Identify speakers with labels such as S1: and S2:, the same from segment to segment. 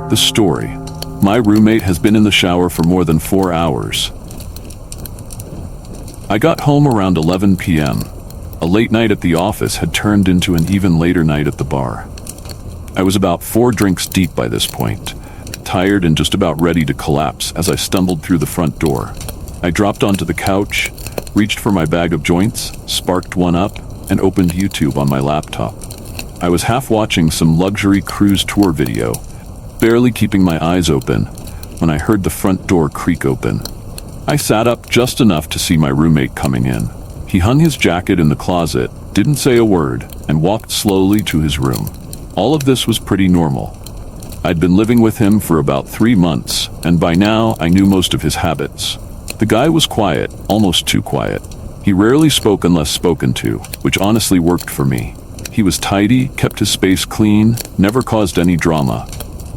S1: The story. My roommate has been in the shower for more than 4 hours. I got home around 11 p.m. A late night at the office had turned into an even later night at the bar. I was about 4 drinks deep by this point, tired and just about ready to collapse as I stumbled through the front door. I dropped onto the couch, reached for my bag of joints, sparked one up, and opened YouTube on my laptop. I was half watching some luxury cruise tour video, barely keeping my eyes open, when I heard the front door creak open. I sat up just enough to see my roommate coming in. He hung his jacket in the closet, didn't say a word, and walked slowly to his room. All of this was pretty normal. I'd been living with him for about 3 months, and by now I knew most of his habits. The guy was quiet, almost too quiet. He rarely spoke unless spoken to, which honestly worked for me. He was tidy, kept his space clean, never caused any drama.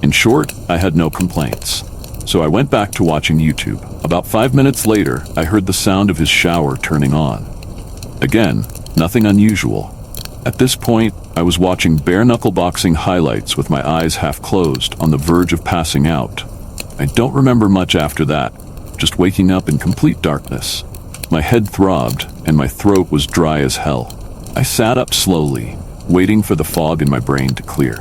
S1: In short, I had no complaints. So I went back to watching YouTube. About 5 minutes later, I heard the sound of his shower turning on. Again, nothing unusual. At this point, I was watching bare-knuckle boxing highlights with my eyes half closed, on the verge of passing out. I don't remember much after that, just waking up in complete darkness. My head throbbed, and my throat was dry as hell. I sat up slowly, waiting for the fog in my brain to clear.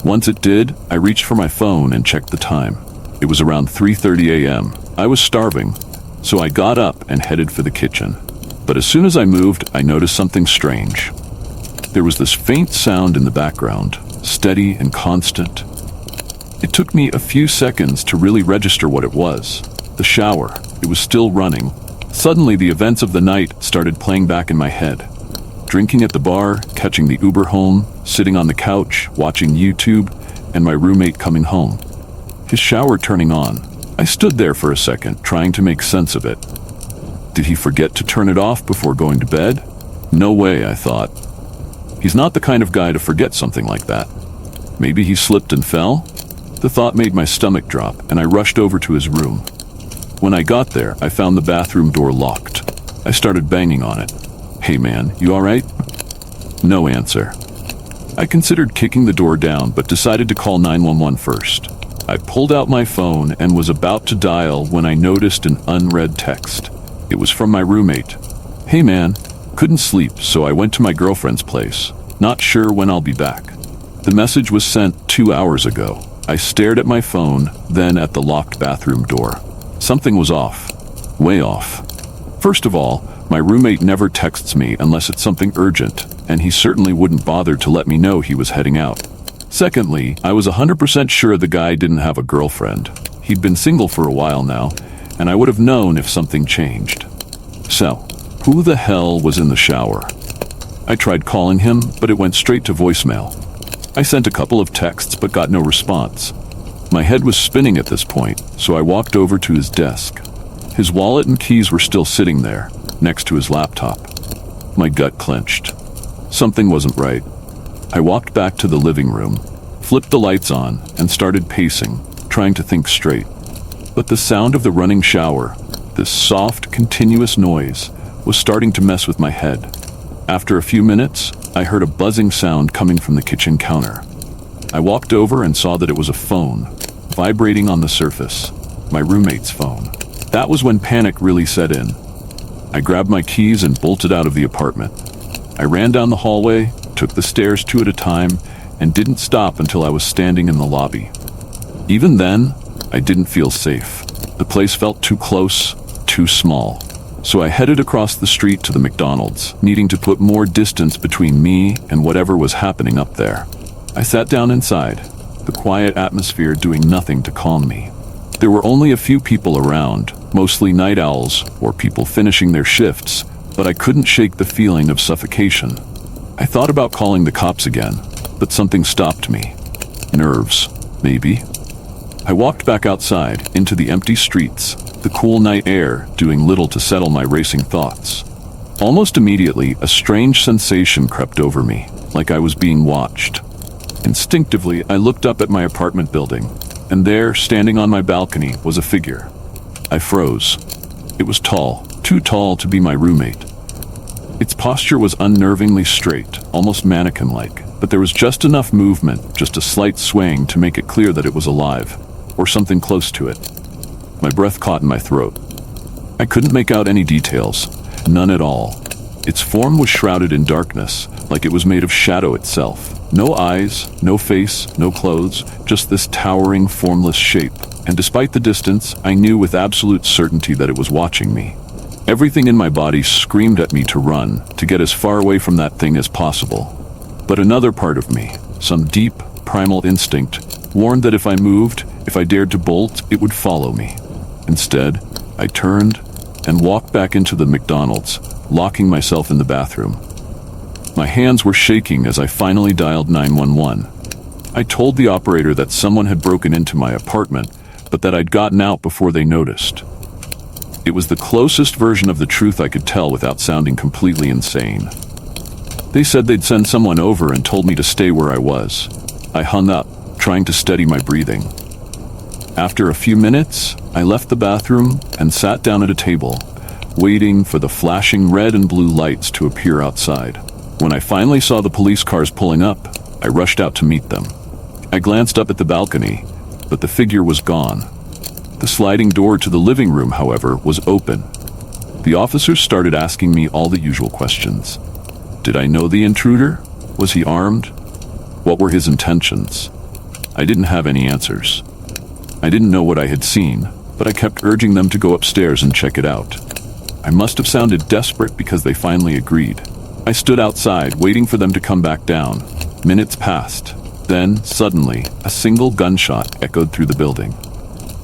S1: Once it did, I reached for my phone and checked the time. It was around 3:30 a.m. I was starving, so I got up and headed for the kitchen. But as soon as I moved, I noticed something strange. There was this faint sound in the background, steady and constant. It took me a few seconds to really register what it was. The shower. It was still running. Suddenly, the events of the night started playing back in my head. Drinking at the bar, catching the Uber home, sitting on the couch, watching YouTube, and my roommate coming home. His shower turning on. I stood there for a second, trying to make sense of it. Did he forget to turn it off before going to bed? No way, I thought. He's not the kind of guy to forget something like that. Maybe he slipped and fell? The thought made my stomach drop, and I rushed over to his room. When I got there, I found the bathroom door locked. I started banging on it. "Hey man, you alright?" No answer. I considered kicking the door down, but decided to call 911 first. I pulled out my phone and was about to dial when I noticed an unread text. It was from my roommate. "Hey man, couldn't sleep, so I went to my girlfriend's place. Not sure when I'll be back." The message was sent 2 hours ago. I stared at my phone, then at the locked bathroom door. Something was off. Way off. First of all, my roommate never texts me unless it's something urgent, and he certainly wouldn't bother to let me know he was heading out. Secondly, I was 100% sure the guy didn't have a girlfriend. He'd been single for a while now, and I would have known if something changed. So, who the hell was in the shower? I tried calling him, but it went straight to voicemail. I sent a couple of texts but got no response. My head was spinning at this point, so I walked over to his desk. His wallet and keys were still sitting there, next to his laptop. My gut clenched. Something wasn't right. I walked back to the living room, flipped the lights on, and started pacing, trying to think straight. But the sound of the running shower, this soft, continuous noise, was starting to mess with my head. After a few minutes, I heard a buzzing sound coming from the kitchen counter. I walked over and saw that it was a phone, vibrating on the surface. My roommate's phone. That was when panic really set in. I grabbed my keys and bolted out of the apartment. I ran down the hallway, took the stairs 2 at a time, and didn't stop until I was standing in the lobby. Even then, I didn't feel safe. The place felt too close, too small. So I headed across the street to the McDonald's, needing to put more distance between me and whatever was happening up there. I sat down inside, the quiet atmosphere doing nothing to calm me. There were only a few people around, mostly night owls or people finishing their shifts, but I couldn't shake the feeling of suffocation. I thought about calling the cops again, but something stopped me. Nerves, maybe. I walked back outside, into the empty streets, the cool night air doing little to settle my racing thoughts. Almost immediately, a strange sensation crept over me, like I was being watched. Instinctively, I looked up at my apartment building, and there, standing on my balcony, was a figure. I froze. It was tall, too tall to be my roommate. Its posture was unnervingly straight, almost mannequin-like. but there was just enough movement, just a slight swaying to make it clear that it was alive, or something close to it. My breath caught in my throat. I couldn't make out any details, none at all. Its form was shrouded in darkness, like it was made of shadow itself. No eyes, no face, no clothes, just this towering, formless shape. And despite the distance, I knew with absolute certainty that it was watching me. Everything in my body screamed at me to run, to get as far away from that thing as possible. But another part of me, some deep, primal instinct, warned that if I moved, if I dared to bolt, it would follow me. Instead, I turned and walked back into the McDonald's, locking myself in the bathroom. My hands were shaking as I finally dialed 911. I told the operator that someone had broken into my apartment, but that I'd gotten out before they noticed. It was the closest version of the truth I could tell without sounding completely insane. They said they'd send someone over and told me to stay where I was. I hung up, trying to steady my breathing. After a few minutes, I left the bathroom and sat down at a table, waiting for the flashing red and blue lights to appear outside. When I finally saw the police cars pulling up, I rushed out to meet them. I glanced up at the balcony, but the figure was gone. The sliding door to the living room, however, was open. The officers started asking me all the usual questions. Did I know the intruder? Was he armed? What were his intentions? I didn't have any answers. I didn't know what I had seen, but I kept urging them to go upstairs and check it out. I must have sounded desperate because they finally agreed. I stood outside, waiting for them to come back down. Minutes passed. Then, suddenly, a single gunshot echoed through the building.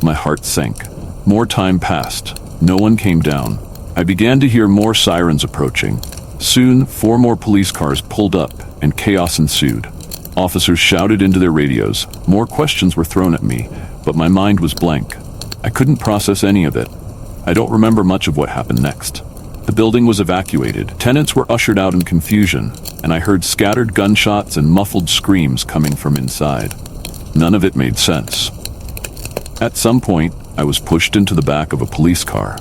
S1: My heart sank. More time passed. No one came down. I began to hear more sirens approaching. Soon, 4 more police cars pulled up, and chaos ensued. Officers shouted into their radios. More questions were thrown at me, but my mind was blank. I couldn't process any of it. I don't remember much of what happened next. The building was evacuated. Tenants were ushered out in confusion, and I heard scattered gunshots and muffled screams coming from inside. None of it made sense. At some point, I was pushed into the back of a police car.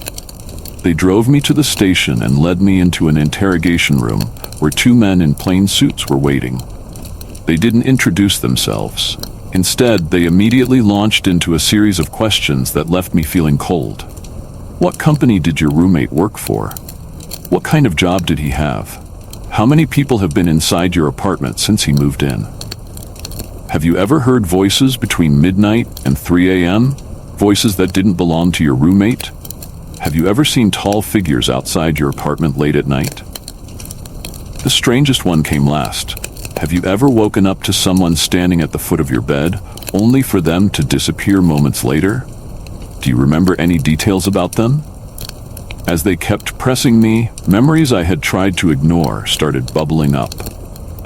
S1: They drove me to the station and led me into an interrogation room where 2 men in plain suits were waiting. They didn't introduce themselves. Instead, they immediately launched into a series of questions that left me feeling cold. What company did your roommate work for? What kind of job did he have? How many people have been inside your apartment since he moved in? Have you ever heard voices between midnight and 3 a.m.? Voices that didn't belong to your roommate? Have you ever seen tall figures outside your apartment late at night? The strangest one came last. Have you ever woken up to someone standing at the foot of your bed, only for them to disappear moments later? Do you remember any details about them? As they kept pressing me, memories I had tried to ignore started bubbling up.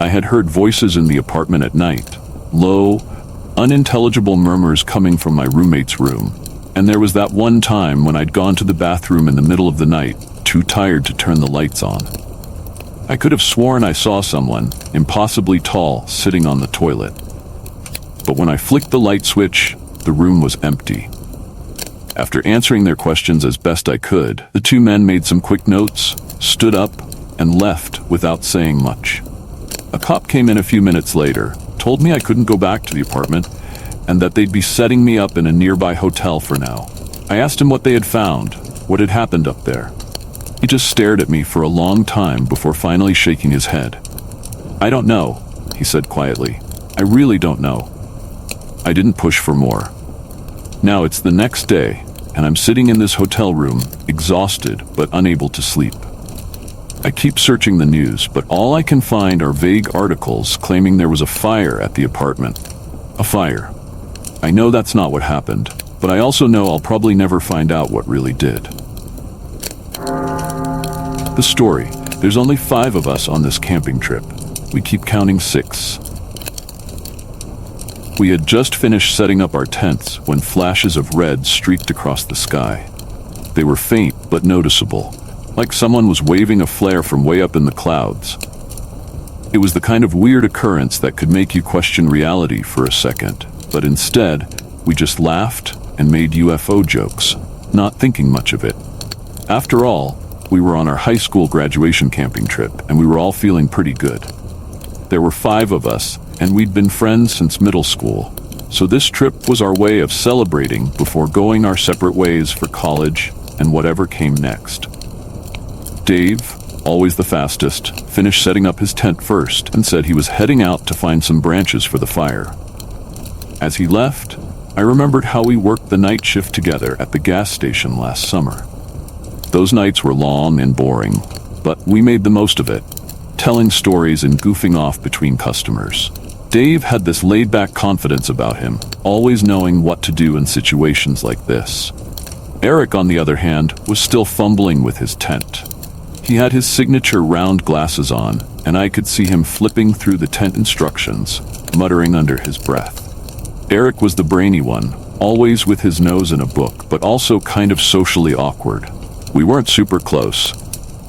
S1: I had heard voices in the apartment at night, low, unintelligible murmurs coming from my roommate's room. And there was that one time when I'd gone to the bathroom in the middle of the night, too tired to turn the lights on. I could have sworn I saw someone, impossibly tall, sitting on the toilet. But when I flicked the light switch, the room was empty. After answering their questions as best I could, the 2 men made some quick notes, stood up, and left without saying much. A cop came in a few minutes later, told me I couldn't go back to the apartment, and that they'd be setting me up in a nearby hotel for now. I asked him what they had found, what had happened up there. He just stared at me for a long time before finally shaking his head. I don't know, he said quietly. I really don't know. I didn't push for more. Now it's the next day, and I'm sitting in this hotel room, exhausted but unable to sleep. I keep searching the news, but all I can find are vague articles claiming there was a fire at the apartment. A fire. I know that's not what happened, but I also know I'll probably never find out what really did. The story. There's only 5 of us on this camping trip. We keep counting 6. We had just finished setting up our tents when flashes of red streaked across the sky. They were faint but noticeable, like someone was waving a flare from way up in the clouds. It was the kind of weird occurrence that could make you question reality for a second, but instead, we just laughed and made UFO jokes, not thinking much of it. After all, we were on our high school graduation camping trip, and we were all feeling pretty good. There were 5 of us, and we'd been friends since middle school. So this trip was our way of celebrating before going our separate ways for college and whatever came next. Dave, always the fastest, finished setting up his tent first and said he was heading out to find some branches for the fire. As he left, I remembered how we worked the night shift together at the gas station last summer. Those nights were long and boring, but we made the most of it, telling stories and goofing off between customers. Dave had this laid-back confidence about him, always knowing what to do in situations like this. Eric, on the other hand, was still fumbling with his tent. He had his signature round glasses on, and I could see him flipping through the tent instructions, muttering under his breath. Eric was the brainy one, always with his nose in a book, but also kind of socially awkward. We weren't super close,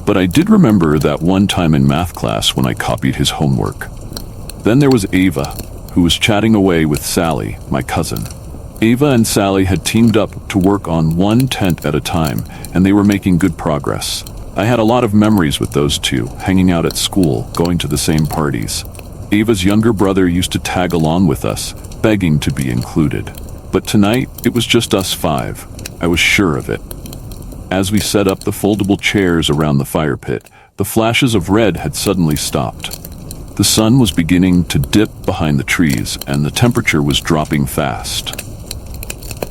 S1: but I did remember that one time in math class when I copied his homework. Then there was Ava, who was chatting away with Sally, my cousin. Ava and Sally had teamed up to work on one tent at a time, and they were making good progress. I had a lot of memories with those two, hanging out at school, going to the same parties. Ava's younger brother used to tag along with us, begging to be included. But tonight, it was just us 5. I was sure of it. As we set up the foldable chairs around the fire pit, the flashes of red had suddenly stopped. The sun was beginning to dip behind the trees, and the temperature was dropping fast.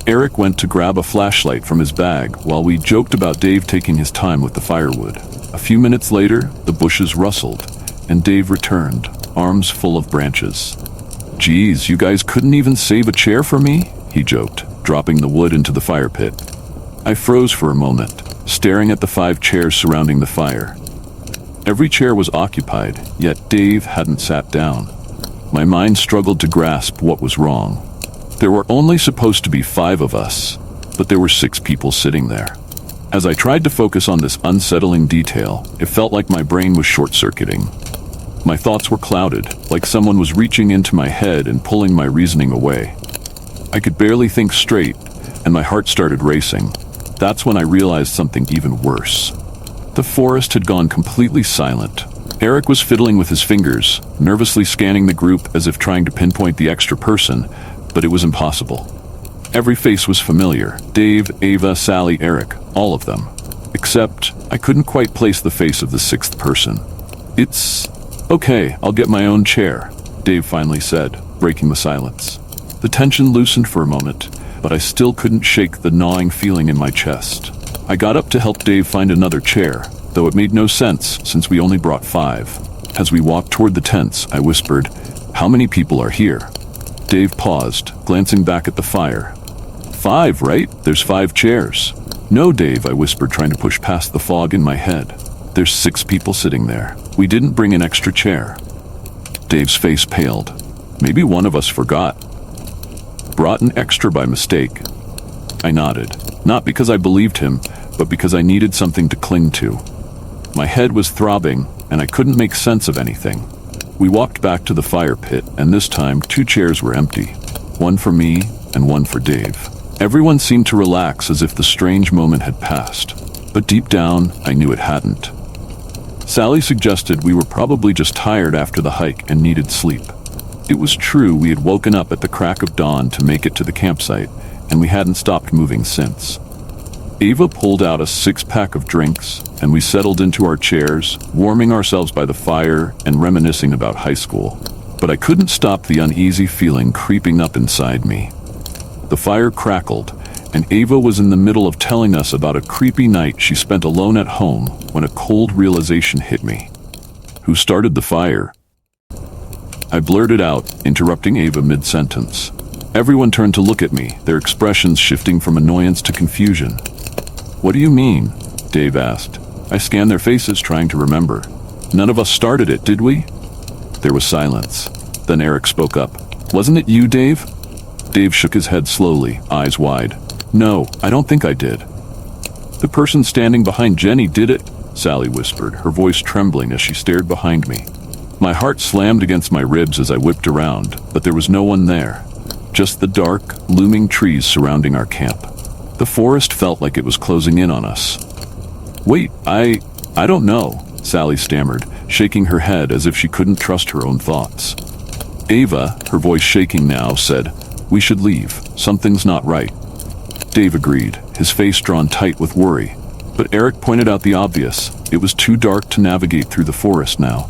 S1: Eric went to grab a flashlight from his bag while we joked about Dave taking his time with the firewood. A few minutes later, the bushes rustled, and Dave returned, arms full of branches. "Geez, you guys couldn't even save a chair for me?" he joked, dropping the wood into the fire pit. I froze for a moment, staring at the 5 chairs surrounding the fire. Every chair was occupied, yet Dave hadn't sat down. My mind struggled to grasp what was wrong. There were only supposed to be 5 of us, but there were 6 people sitting there. As I tried to focus on this unsettling detail, it felt like my brain was short-circuiting. My thoughts were clouded, like someone was reaching into my head and pulling my reasoning away. I could barely think straight, and my heart started racing. That's when I realized something even worse. The forest had gone completely silent. Eric was fiddling with his fingers, nervously scanning the group as if trying to pinpoint the extra person, but it was impossible. Every face was familiar. Dave, Ava, Sally, Eric, all of them. Except, I couldn't quite place the face of the 6th person. "It's okay, I'll get my own chair," Dave finally said, breaking the silence. The tension loosened for a moment, but I still couldn't shake the gnawing feeling in my chest. I got up to help Dave find another chair, though it made no sense since we only brought 5. As we walked toward the tents, I whispered, "How many people are here?" Dave paused, glancing back at the fire. 5, right? There's 5 chairs. "No, Dave," I whispered, trying to push past the fog in my head. "There's 6 people sitting there. We didn't bring an extra chair." Dave's face paled. "Maybe one of us forgot. Brought an extra by mistake." I nodded, not because I believed him, but because I needed something to cling to. My head was throbbing, and I couldn't make sense of anything. We walked back to the fire pit, and this time 2 chairs were empty. One for me, and one for Dave. Everyone seemed to relax as if the strange moment had passed, but deep down, I knew it hadn't. Sally suggested we were probably just tired after the hike and needed sleep. It was true, we had woken up at the crack of dawn to make it to the campsite, and we hadn't stopped moving since. Ava pulled out a 6-pack of drinks, and we settled into our chairs, warming ourselves by the fire and reminiscing about high school. But I couldn't stop the uneasy feeling creeping up inside me. The fire crackled, and Ava was in the middle of telling us about a creepy night she spent alone at home when a cold realization hit me. "Who started the fire?" I blurted out, interrupting Ava mid-sentence. Everyone turned to look at me, their expressions shifting from annoyance to confusion. "What do you mean?" Dave asked. I scanned their faces, trying to remember. "None of us started it, did we?" There was silence. Then Eric spoke up. "Wasn't it you, Dave?" Dave shook his head slowly, eyes wide. "No, I don't think I did." "The person standing behind Jenny did it," Sally whispered, her voice trembling as she stared behind me. My heart slammed against my ribs as I whipped around, but there was no one there. Just the dark, looming trees surrounding our camp. The forest felt like it was closing in on us. "Wait, I don't know," Sally stammered, shaking her head as if she couldn't trust her own thoughts. Ava, her voice shaking now, said, "We should leave. Something's not right." Dave agreed, his face drawn tight with worry. But Eric pointed out the obvious. It was too dark to navigate through the forest now.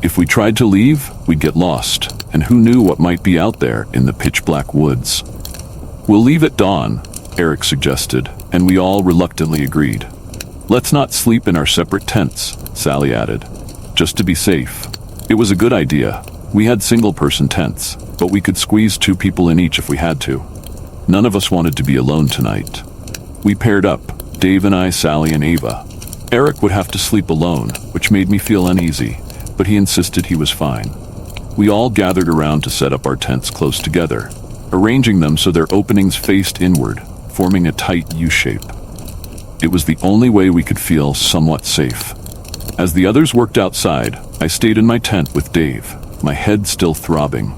S1: If we tried to leave, we'd get lost, and who knew what might be out there in the pitch-black woods. "We'll leave at dawn," Eric suggested, and we all reluctantly agreed. "Let's not sleep in our separate tents," Sally added, "just to be safe." It was a good idea. We had single-person tents, but we could squeeze 2 people in each if we had to. None of us wanted to be alone tonight. We paired up, Dave and I, Sally and Ava. Eric would have to sleep alone, which made me feel uneasy, but he insisted he was fine. We all gathered around to set up our tents close together, arranging them so their openings faced inward, forming a tight U-shape. It was the only way we could feel somewhat safe. As the others worked outside, I stayed in my tent with Dave, my head still throbbing.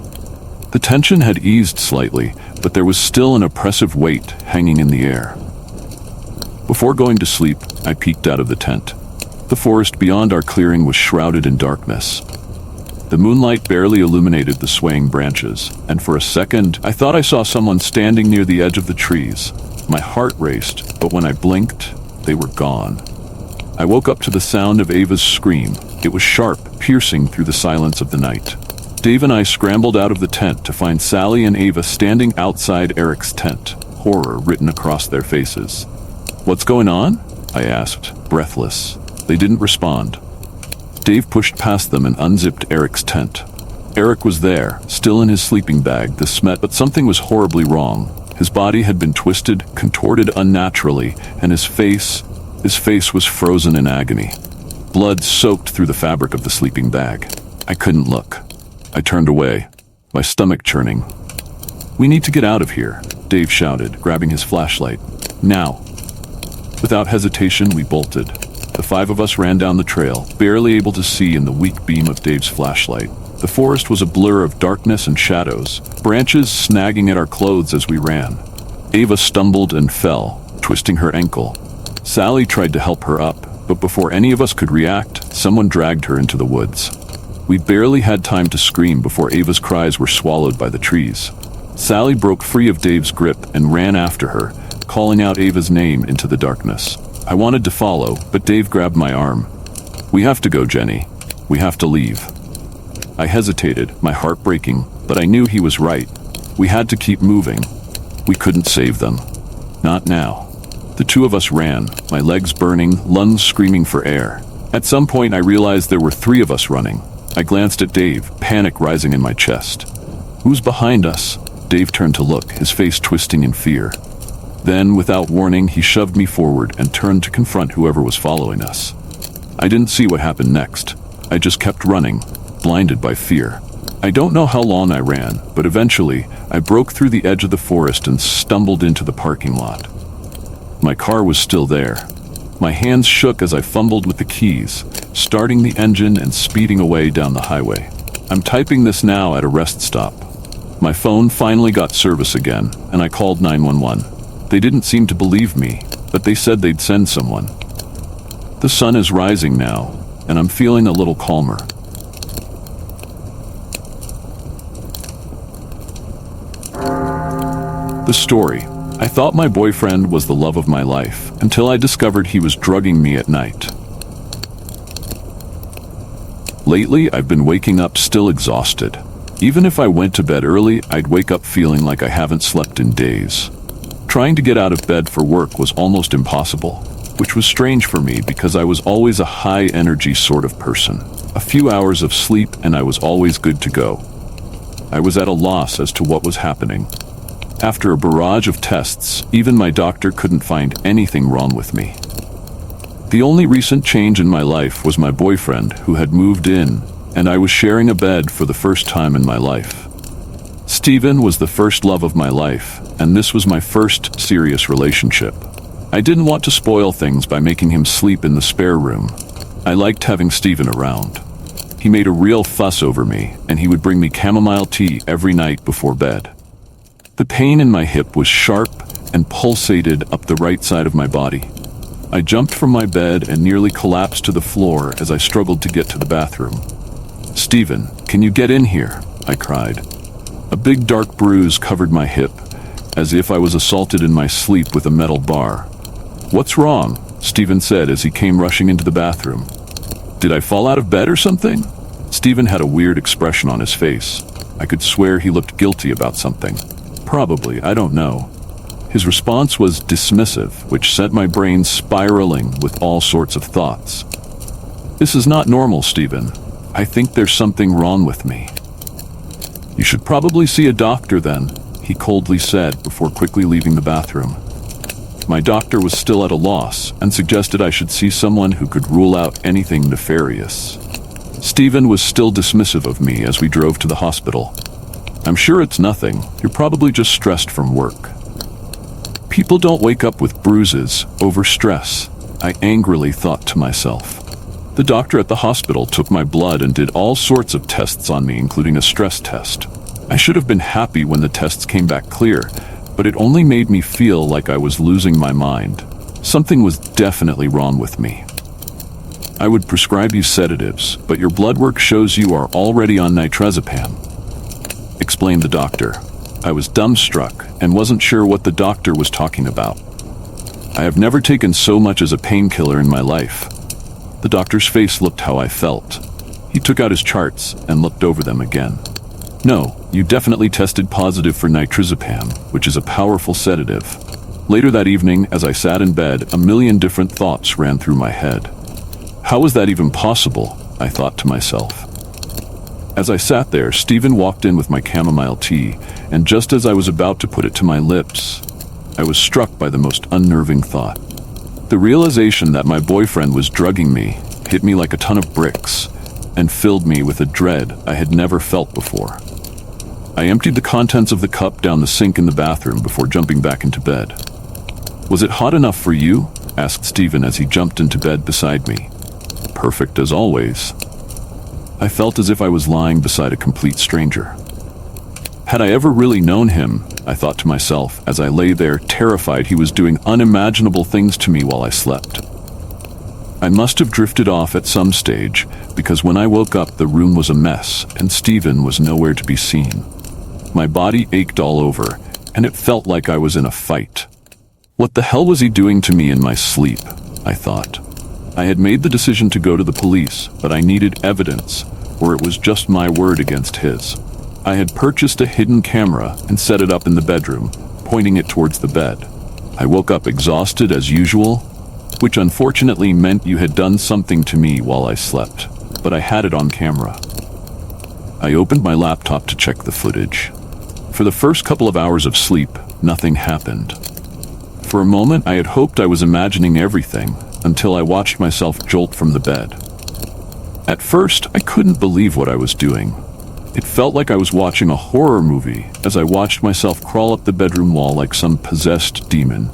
S1: The tension had eased slightly, but there was still an oppressive weight hanging in the air. Before going to sleep, I peeked out of the tent. The forest beyond our clearing was shrouded in darkness. The moonlight barely illuminated the swaying branches, and for a second, I thought I saw someone standing near the edge of the trees. My heart raced, but when I blinked, they were gone. I woke up to the sound of Ava's scream. It was sharp, piercing through the silence of the night. Dave and I scrambled out of the tent to find Sally and Ava standing outside Eric's tent, horror written across their faces. "What's going on?" I asked, breathless. They didn't respond. Dave pushed past them and unzipped Eric's tent. Eric was there, still in his sleeping bag, but something was horribly wrong. His body had been twisted, contorted unnaturally, and his face was frozen in agony. Blood soaked through the fabric of the sleeping bag. I couldn't look. I turned away, my stomach churning. "We need to get out of here," Dave shouted, grabbing his flashlight. "Now." Without hesitation, we bolted. The 5 of us ran down the trail, barely able to see in the weak beam of Dave's flashlight. The forest was a blur of darkness and shadows, branches snagging at our clothes as we ran. Ava stumbled and fell, twisting her ankle. Sally tried to help her up, but before any of us could react, someone dragged her into the woods. We barely had time to scream before Ava's cries were swallowed by the trees. Sally broke free of Dave's grip and ran after her, calling out Ava's name into the darkness. I wanted to follow, but Dave grabbed my arm. "We have to go, Jenny. We have to leave." I hesitated, my heart breaking, but I knew he was right. We had to keep moving. We couldn't save them. Not now. The 2 of us ran, my legs burning, lungs screaming for air. At some point I realized there were 3 of us running. I glanced at Dave, panic rising in my chest. "Who's behind us?" Dave turned to look, his face twisting in fear. Then, without warning, he shoved me forward and turned to confront whoever was following us. I didn't see what happened next. I just kept running, blinded by fear. I don't know how long I ran, but eventually, I broke through the edge of the forest and stumbled into the parking lot. My car was still there. My hands shook as I fumbled with the keys, starting the engine and speeding away down the highway. I'm typing this now at a rest stop. My phone finally got service again, and I called 911. They didn't seem to believe me, but they said they'd send someone. The sun is rising now, and I'm feeling a little calmer. The story. I thought my boyfriend was the love of my life, until I discovered he was drugging me at night. Lately, I've been waking up still exhausted. Even if I went to bed early, I'd wake up feeling like I haven't slept in days. Trying to get out of bed for work was almost impossible, which was strange for me because I was always a high-energy sort of person. A few hours of sleep and I was always good to go. I was at a loss as to what was happening. After a barrage of tests, even my doctor couldn't find anything wrong with me. The only recent change in my life was my boyfriend, who had moved in, and I was sharing a bed for the first time in my life. Steven was the first love of my life, and this was my first serious relationship. I didn't want to spoil things by making him sleep in the spare room. I liked having Steven around. He made a real fuss over me, and he would bring me chamomile tea every night before bed. The pain in my hip was sharp and pulsated up the right side of my body. I jumped from my bed and nearly collapsed to the floor as I struggled to get to the bathroom. "Stephen, can you get in here?" I cried. A big dark bruise covered my hip, as if I was assaulted in my sleep with a metal bar. "What's wrong?" Stephen said as he came rushing into the bathroom. "Did I fall out of bed or something?" Stephen had a weird expression on his face. I could swear he looked guilty about something. Probably, I don't know. His response was dismissive, which sent my brain spiraling with all sorts of thoughts. "This is not normal, Stephen. I think there's something wrong with me." "You should probably see a doctor then," he coldly said before quickly leaving the bathroom. My doctor was still at a loss and suggested I should see someone who could rule out anything nefarious. Stephen was still dismissive of me as we drove to the hospital. "I'm sure it's nothing. You're probably just stressed from work." People don't wake up with bruises over stress, I angrily thought to myself. The doctor at the hospital took my blood and did all sorts of tests on me, including a stress test. I should have been happy when the tests came back clear, but it only made me feel like I was losing my mind. Something was definitely wrong with me. "I would prescribe you sedatives, but your blood work shows you are already on nitrazepam," explained the doctor. I was dumbstruck and wasn't sure what the doctor was talking about. I have never taken so much as a painkiller in my life. The doctor's face looked how I felt. He took out his charts and looked over them again. "No, you definitely tested positive for nitrazepam, which is a powerful sedative." Later that evening, as I sat in bed, a million different thoughts ran through my head. How was that even possible? I thought to myself. As I sat there, Stephen walked in with my chamomile tea, and just as I was about to put it to my lips, I was struck by the most unnerving thought. The realization that my boyfriend was drugging me hit me like a ton of bricks and filled me with a dread I had never felt before. I emptied the contents of the cup down the sink in the bathroom before jumping back into bed. "Was it hot enough for you?" asked Stephen as he jumped into bed beside me. "Perfect as always." I felt as if I was lying beside a complete stranger. Had I ever really known him, I thought to myself as I lay there terrified he was doing unimaginable things to me while I slept. I must have drifted off at some stage, because when I woke up the room was a mess and Stephen was nowhere to be seen. My body ached all over, and it felt like I was in a fight. What the hell was he doing to me in my sleep? I thought. I had made the decision to go to the police, but I needed evidence, or it was just my word against his. I had purchased a hidden camera and set it up in the bedroom, pointing it towards the bed. I woke up exhausted as usual, which unfortunately meant you had done something to me while I slept, but I had it on camera. I opened my laptop to check the footage. For the first couple of hours of sleep, nothing happened. For a moment, I had hoped I was imagining everything, until I watched myself jolt from the bed. At first, I couldn't believe what I was doing. It felt like I was watching a horror movie as I watched myself crawl up the bedroom wall like some possessed demon.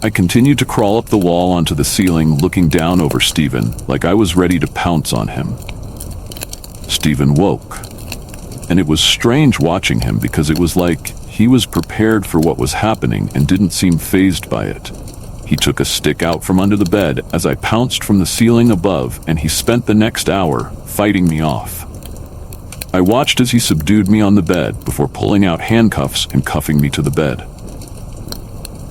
S1: I continued to crawl up the wall onto the ceiling, looking down over Stephen like I was ready to pounce on him. Stephen woke, and it was strange watching him because it was like he was prepared for what was happening and didn't seem fazed by it. He took a stick out from under the bed as I pounced from the ceiling above, and he spent the next hour fighting me off. I watched as he subdued me on the bed before pulling out handcuffs and cuffing me to the bed.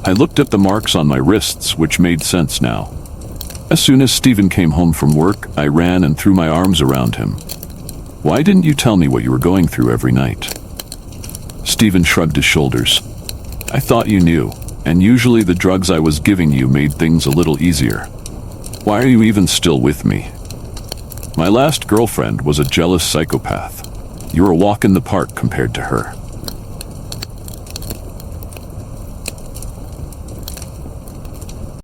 S1: I looked at the marks on my wrists, which made sense now. As soon as Stephen came home from work, I ran and threw my arms around him. "Why didn't you tell me what you were going through every night?" Stephen shrugged his shoulders. "I thought you knew. And usually the drugs I was giving you made things a little easier. Why are you even still with me? My last girlfriend was a jealous psychopath. You're a walk in the park compared to her."